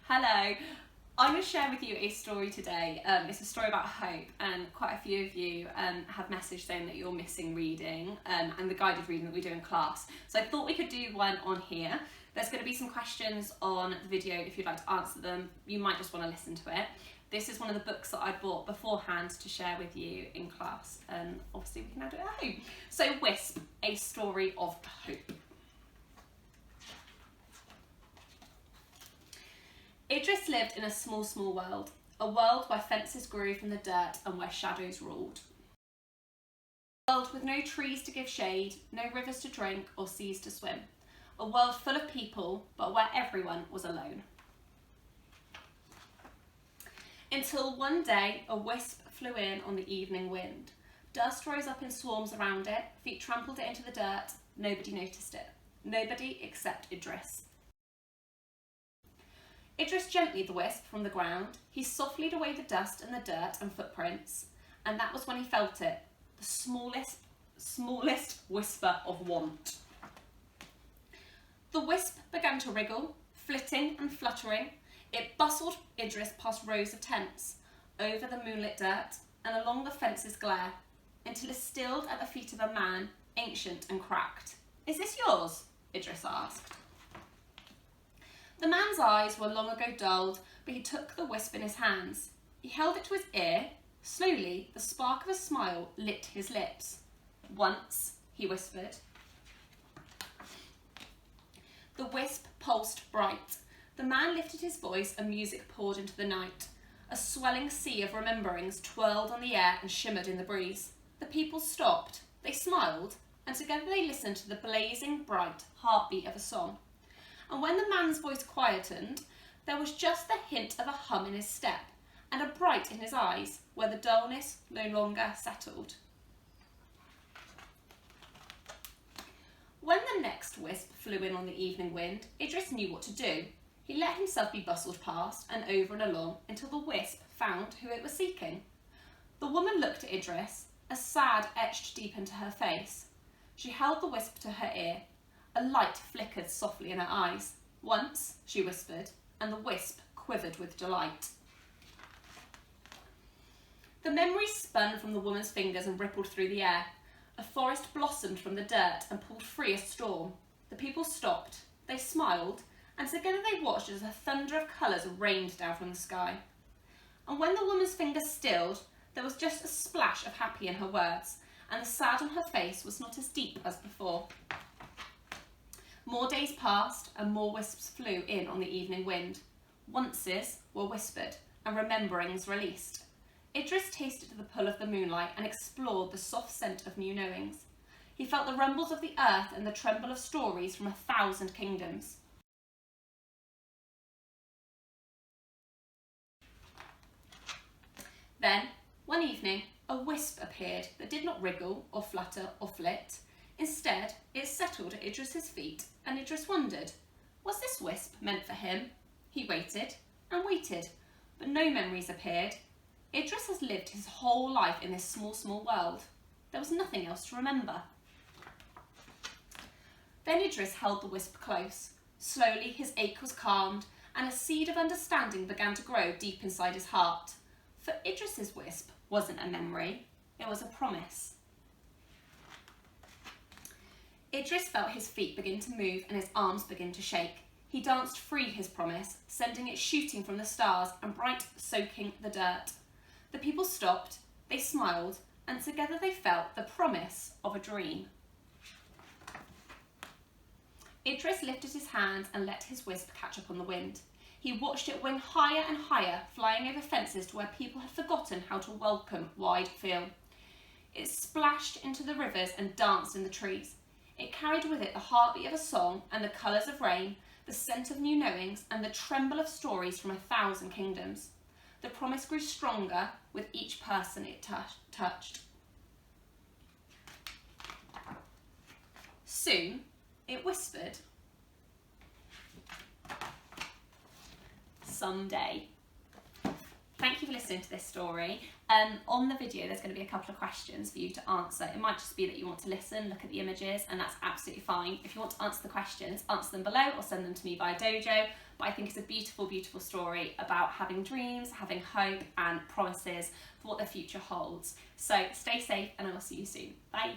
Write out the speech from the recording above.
Hello, I'm going to share with you a story today. It's a story about hope, and quite a few of you have messaged saying that you're missing reading and the guided reading that we do in class. So I thought we could do one on here. There's going to be some questions on the video if you'd like to answer them. You might just want to listen to it. This is one of the books that I bought beforehand to share with you in class, and obviously we can now do it at home. So Wisp, a story of hope. Idris lived in a small world, a world where fences grew from the dirt and where shadows ruled. A world with no trees to give shade, no rivers to drink or seas to swim. A world full of people, but where everyone was alone. Until one day, a wisp flew in on the evening wind. Dust rose up in swarms around it, feet trampled it into the dirt. Nobody noticed it. Nobody except Idris. Idris gently the wisp from the ground. He softly away the dust and the dirt and footprints, and that was when he felt it, the smallest whisper of want. The wisp began to wriggle, flitting and fluttering. It bustled Idris past rows of tents, over the moonlit dirt, and along the fence's glare, until it stilled at the feet of a man, ancient and cracked. "Is this yours?" Idris asked. The man's eyes were long ago dulled, but he took the wisp in his hands. He held it to his ear. Slowly, the spark of a smile lit his lips. "Once," he whispered. The wisp pulsed bright. The man lifted his voice and music poured into the night. A swelling sea of rememberings twirled on the air and shimmered in the breeze. The people stopped, they smiled, and together they listened to the blazing, bright heartbeat of a song. And when the man's voice quietened, there was just the hint of a hum in his step and a bright in his eyes where the dullness no longer settled. When the next wisp flew in on the evening wind, Idris knew what to do. He let himself be bustled past and over and along until the wisp found who it was seeking. The woman looked at Idris, a sad etched deep into her face. She held the wisp to her ear. A light flickered softly in her eyes. "Once," she whispered, and the wisp quivered with delight. The memory spun from the woman's fingers and rippled through the air. A forest blossomed from the dirt and pulled free a storm. The people stopped, they smiled, and together they watched as a thunder of colours rained down from the sky. And when the woman's fingers stilled, there was just a splash of happy in her words, and the sad on her face was not as deep as before. More days passed, and more wisps flew in on the evening wind. Onces were whispered, and rememberings released. Idris tasted the pull of the moonlight and explored the soft scent of new knowings. He felt the rumbles of the earth and the tremble of stories from 1,000 kingdoms. Then, one evening, a wisp appeared that did not wriggle or flutter or flit. Instead, it settled at Idris's feet, and Idris wondered, was this wisp meant for him? He waited and waited, but no memories appeared. Idris has lived his whole life in this small world. There was nothing else to remember. Then Idris held the wisp close. Slowly his ache was calmed, and a seed of understanding began to grow deep inside his heart. For Idris's wisp wasn't a memory, it was a promise. Idris felt his feet begin to move and his arms begin to shake. He danced free his promise, sending it shooting from the stars and bright soaking the dirt. The people stopped, they smiled, and together they felt the promise of a dream. Idris lifted his hands and let his wisp catch up on the wind. He watched it wing higher and higher, flying over fences to where people had forgotten how to welcome wide field. It splashed into the rivers and danced in the trees. It carried with it the heartbeat of a song and the colours of rain, the scent of new knowings and the tremble of stories from 1,000 kingdoms. The promise grew stronger with each person it touched. Soon, it whispered, "Someday." thank you for listening to this story. On the video, there's going to be a couple of questions for you to answer. It might just be that you want to listen, look at the images, and that's absolutely fine. If you want to answer the questions, answer them below or send them to me via Dojo. But I think it's a beautiful, beautiful story about having dreams, having hope, and promises for what the future holds. So stay safe, and I will see you soon. Bye.